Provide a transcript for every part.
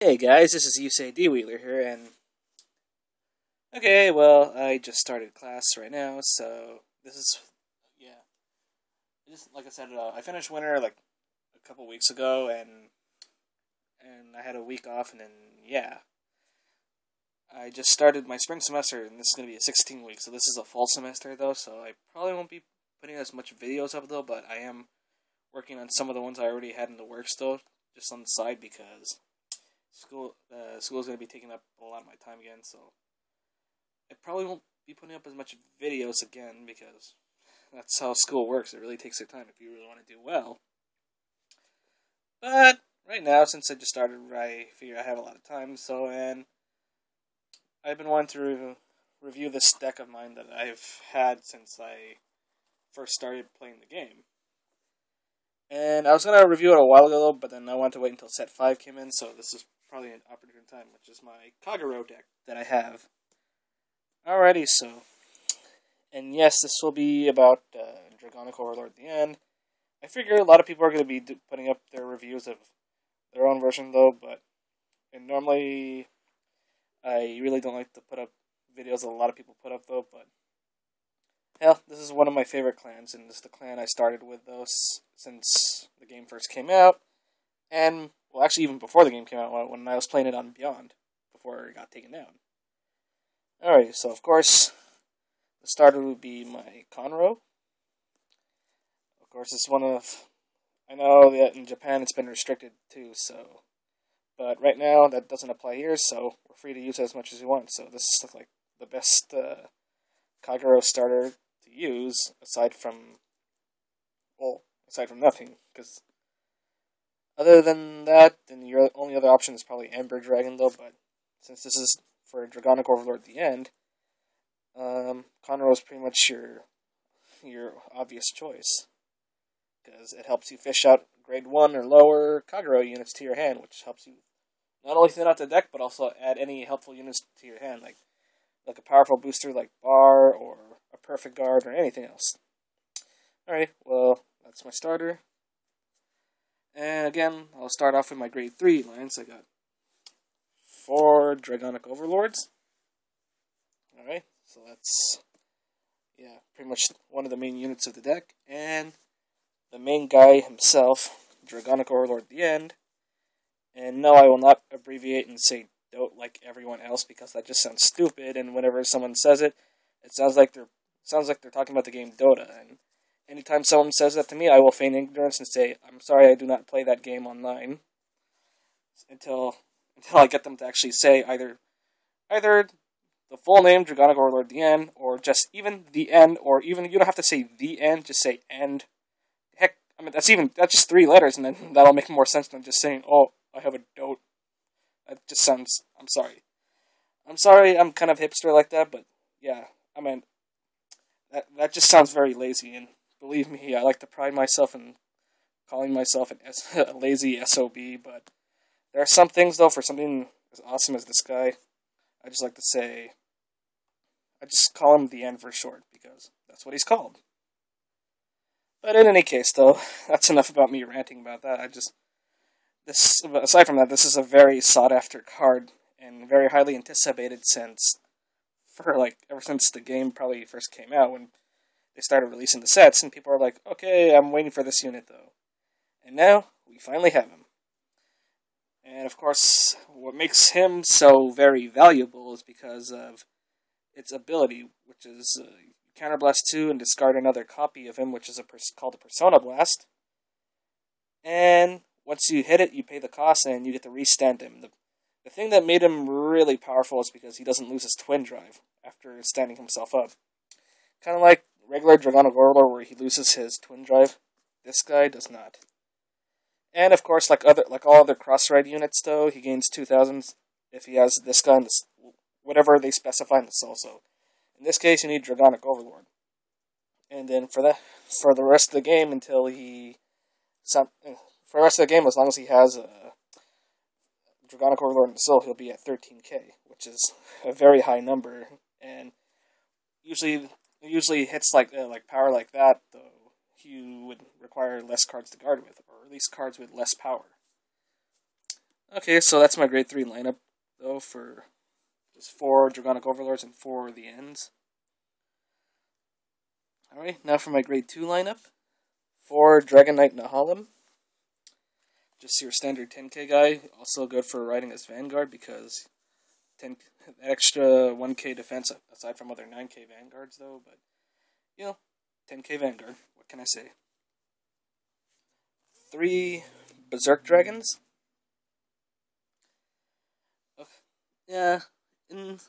Hey guys, this is YuseiDWheeler here, and okay, well, I just started class right now, so this is, yeah, just like I said, I finished winter like a couple weeks ago, and I had a week off, and then yeah, I just started my spring semester, and this is gonna be a 16 week, so this is a fall semester though, so I probably won't be putting as much videos up though, but I am working on some of the ones I already had in the works though, just on the side because school's gonna be taking up a lot of my time again, so I probably won't be putting up as much videos again because that's how school works. It really takes their time if you really want to do well. But right now, since I just started, I figure I have a lot of time. And I've been wanting to review this deck of mine that I've had since I first started playing the game. And I was gonna review it a while ago, but then I wanted to wait until set 5 came in. So this is probably an opportune time, which is my Kagero deck that I have. Alrighty, and yes, this will be about Dragonic Overlord at the end. I figure a lot of people are going to be putting up their reviews of their own version, though, and normally I really don't like to put up videos that a lot of people put up, though, but hell, this is one of my favorite clans, and this is the clan I started with, though, since the game first came out, and, well, actually, even before the game came out, when I was playing it on Beyond, before it got taken down. Alright, so of course, the starter would be my Conroe. Of course, it's one of... I know that in Japan it's been restricted too, so... But right now, that doesn't apply here, so we're free to use it as much as we want. So this is like the best Kagero starter to use, aside from nothing. Because other than that, then your only other option is probably Ember Dragon, though, but since this is for Dragonic Overlord at the end, Conroe is pretty much your obvious choice, because it helps you fish out grade 1 or lower Kagero units to your hand, which helps you not only thin out the deck, but also add any helpful units to your hand, like a powerful booster like Bar, or a Perfect Guard, or anything else. Alright, well, that's my starter. And again, I'll start off with my grade 3 lines. I got 4 Dragonic Overlords. Alright, so that's, yeah, pretty much one of the main units of the deck. And the main guy himself, Dragonic Overlord at the end. And no, I will not abbreviate and say "dote" like everyone else, because that just sounds stupid, and whenever someone says it, it sounds like they're talking about the game Dota. And anytime someone says that to me, I will feign ignorance and say, "I'm sorry, I do not play that game online." Until I get them to actually say either the full name, Dragonic Overlord at the end, or just even the end, or even you don't have to say the end, just say end. Heck, I mean that's just 3 letters, and then that'll make more sense than just saying, "Oh, I have a dote." That just sounds. I'm sorry. I'm kind of hipster like that, but yeah, I mean that just sounds very lazy. And believe me, I like to pride myself in calling myself a lazy SOB. But there are some things, though, for something as awesome as this guy, I just like to say. I just call him the End for short, because that's what he's called. But in any case, though, that's enough about me ranting about that. Aside from that, this is a very sought after card and very highly anticipated ever since the game probably first came out, when they started releasing the sets, and people are like, "Okay, I'm waiting for this unit though." And now we finally have him. And of course, what makes him so very valuable is because of its ability, which is Counterblast 2 and discard another copy of him, which is called a Persona Blast. And once you hit it, you pay the cost, and you get to restand him. The thing that made him really powerful is because he doesn't lose his Twin Drive after standing himself up. Kind of like regular Dragonic Overlord, where he loses his Twin Drive. This guy does not. And of course, like all other cross-ride units, though, he gains 2,000 if he has this guy, whatever they specify in the soul. So in this case, you need Dragonic Overlord. And then for the rest of the game, for the rest of the game, as long as he has a Dragonic Overlord in the soul, he'll be at 13k, which is a very high number. And usually hits like power like that, though, you would require less cards to guard with, or at least cards with less power. Okay, so that's my grade 3 lineup, though, for just 4 Dragonic Overlords and 4 the Ends. Alright, now for my grade 2 lineup. 4 Dragonite Nahalim. Just your standard 10k guy, also good for riding as Vanguard because 10 extra 1k defense aside from other 9k Vanguards, though, but, 10k Vanguard, what can I say? 3 Berserk Dragons. Okay. Yeah, and,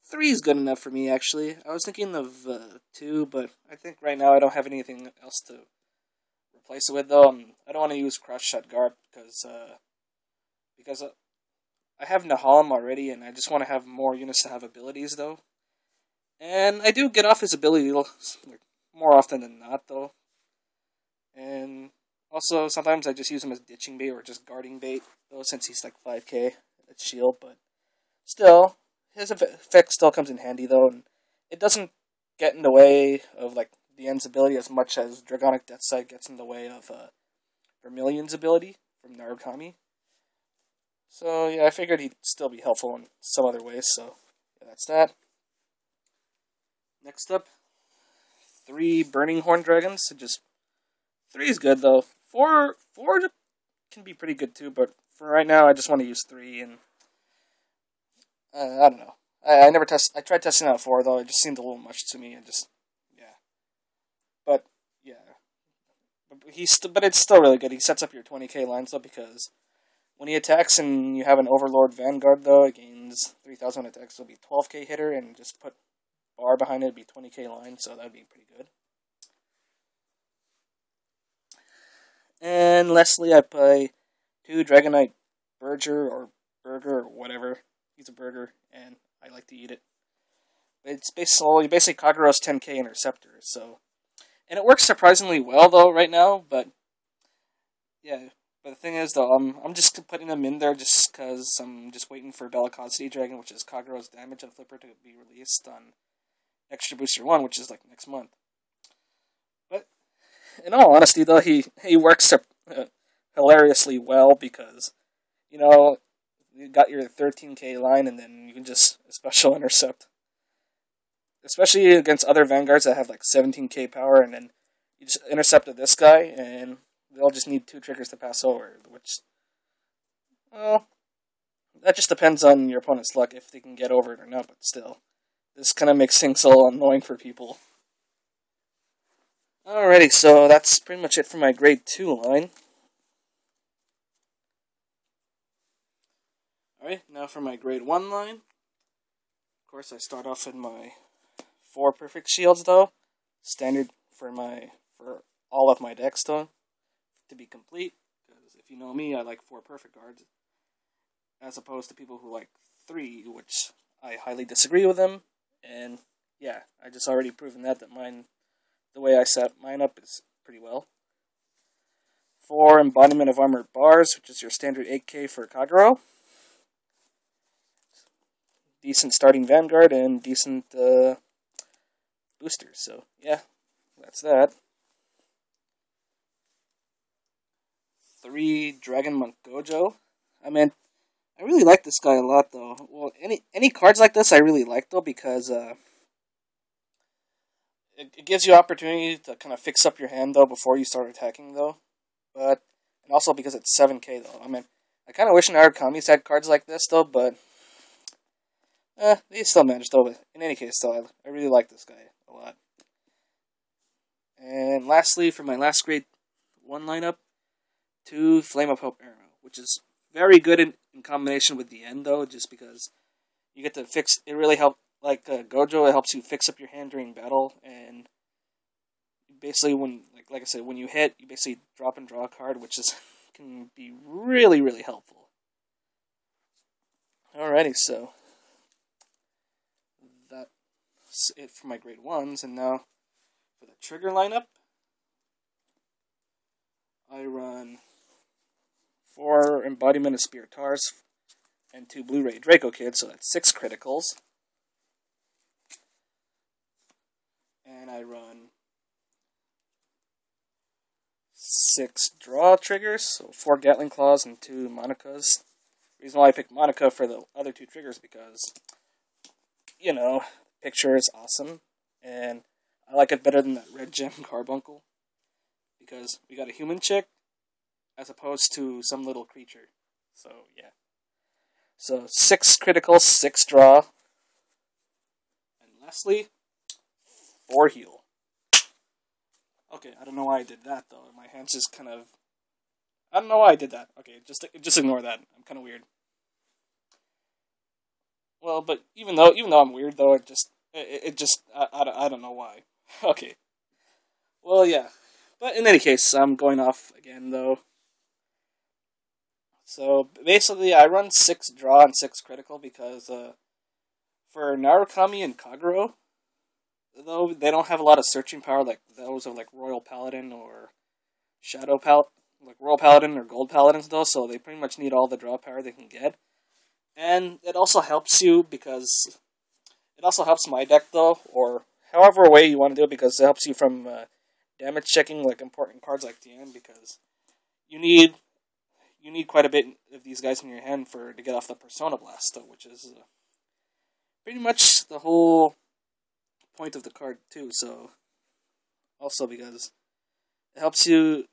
3 is good enough for me, actually. I was thinking of 2, but I think right now I don't have anything else to replace it with, though. I don't want to use Cross Shot Guard because I have Nahalim already, and I just want to have more units to have abilities, though. And I do get off his ability more often than not, though. And also, sometimes I just use him as ditching bait or just guarding bait, though, since he's like 5k at shield, but still, his effect still comes in handy, though, and it doesn't get in the way of, like, the End's ability as much as Dragonic Deathsight gets in the way of Vermilion's ability from Narukami. So, yeah, I figured he'd still be helpful in some other ways, so yeah, that's that. Next up, 3 Burning Horn Dragons. Just 3 is good, though. 4 can be pretty good, too, but for right now, I just want to use 3, and I don't know. I tried testing out 4, though. It just seemed a little much to me, and just, yeah. But, yeah. But it's still really good. He sets up your 20k lines, though, because when he attacks and you have an Overlord Vanguard, though, it gains 3,000 attacks. So it'll be 12k hitter, and just put bar behind it, it'd be 20k line, so that'd be pretty good. And lastly, I play 2 Dragonite Burger or whatever. He's a burger, and I like to eat it. It's basically Kagero's 10k Interceptor, so... And it works surprisingly well, though, right now, but... Yeah, but the thing is, though, I'm just putting them in there just because I'm just waiting for Bellicosity Dragon, which is Kagero's damage and flipper, to be released on Extra Booster 1, which is, like, next month. But, in all honesty, though, he works hilariously well because, you got your 13k line, and then you can just special intercept. Especially against other Vanguards that have like 17k power, and then you just intercepted this guy, and they'll just need 2 triggers to pass over, which, well, that just depends on your opponent's luck if they can get over it or not, but still. This kind of makes things so annoying for people. Alrighty, so that's pretty much it for my grade 2 line. Alright, now for my grade 1 line. Of course, I start off in my 4 perfect shields, though. Standard for all of my decks, though, to be complete. Because if you know me, I like 4 perfect guards, as opposed to people who like 3, which I highly disagree with them. And yeah, I just already proven that the way I set mine up is pretty well. 4 Embodiment of Armored Bars, which is your standard 8k for Kagero. Decent starting Vanguard and decent boosters, so yeah, that's that. 3 Dragon Monk Gojo. I mean, I really like this guy a lot, though. Well, any cards like this I really like, though, because it gives you opportunity to kind of fix up your hand, though, before you start attacking, though. And also because it's 7k, though. I mean, I kind of wish Narukami's had cards like this, though, but they still managed, though. But in any case, though, I really like this guy a lot. And lastly, for my last grade 1 lineup, 2 Flame of Hope Arrow, which is very good in combination with the End, though, just because you get to fix. It really helps. Like Gojo, it helps you fix up your hand during battle, and basically, like I said, when you hit, you basically drop and draw a card, which can be really, really helpful. Alrighty, so that's it for my grade 1s, and now for the trigger lineup, I run 4 Embodiment of Spiritars and 2 Blu-ray Draco Kids, so that's 6 criticals. And I run 6 draw triggers, so 4 Gatling Claws and 2 Monicas. The reason why I picked Monica for the other 2 triggers because, you know, picture is awesome, and I like it better than that red gem carbuncle, because we got a human chick as opposed to some little creature. So, yeah. So, 6 critical, 6 draw, and lastly, 4 heal. Okay, I don't know why I did that, though. My hands just kind of... I don't know why I did that. Okay, just ignore that. I'm kind of weird. Well, but even though I'm weird, though, I don't know why. Okay. Well, yeah. But in any case, I'm going off again, though. So, basically, I run 6 draw and 6 critical because, for Narukami and Kagero, though they don't have a lot of searching power like those of, like, Royal Paladin or Shadow Paladin, like Royal Paladin or Gold Paladins, though, so they pretty much need all the draw power they can get. And it also helps you because... It also helps my deck, though, or however way you want to do it, because it helps you from damage checking, like, important cards like Tien, because you need quite a bit of these guys in your hand to get off the Persona Blast, though, which is pretty much the whole point of the card, too, so... Also, because it helps you...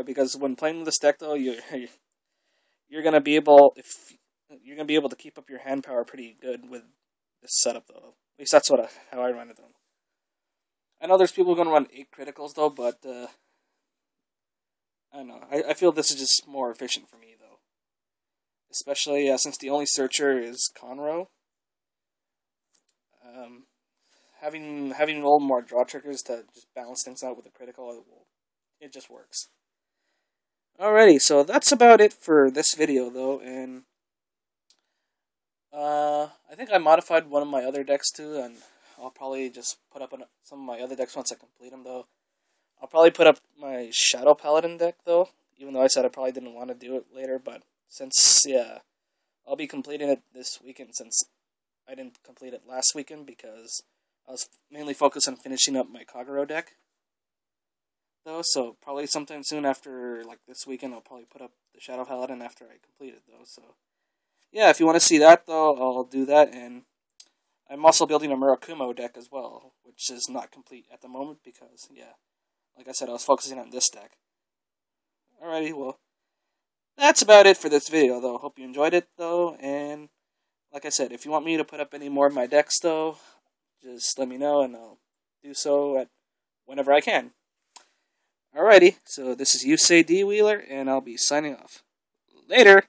because when playing this deck, though, you're gonna be able... You're gonna be able to keep up your hand power pretty good with this setup, though. At least that's how I run it, though. I know there's people who are going to run 8 criticals, though, but, I don't know. I feel this is just more efficient for me, though. Especially since the only searcher is Conroe. Having a little more draw triggers to just balance things out with a critical, it just works. Alrighty, so that's about it for this video, though, and... I think I modified one of my other decks too, and I'll probably just put up some of my other decks once I complete them, though. I'll probably put up my Shadow Paladin deck, though, even though I said I probably didn't want to do it later, but since, yeah, I'll be completing it this weekend, since I didn't complete it last weekend, because I was mainly focused on finishing up my Kagero deck, though, so probably sometime soon after, like, this weekend, I'll probably put up the Shadow Paladin after I complete it, though, so... Yeah, if you want to see that, though, I'll do that, and I'm also building a Murakumo deck as well, which is not complete at the moment, because, yeah, like I said, I was focusing on this deck. Alrighty, well, that's about it for this video, though. Hope you enjoyed it, though, and, like I said, if you want me to put up any more of my decks, though, just let me know, and I'll do so whenever I can. Alrighty, so this is YuseiDWheeler, and I'll be signing off. Later!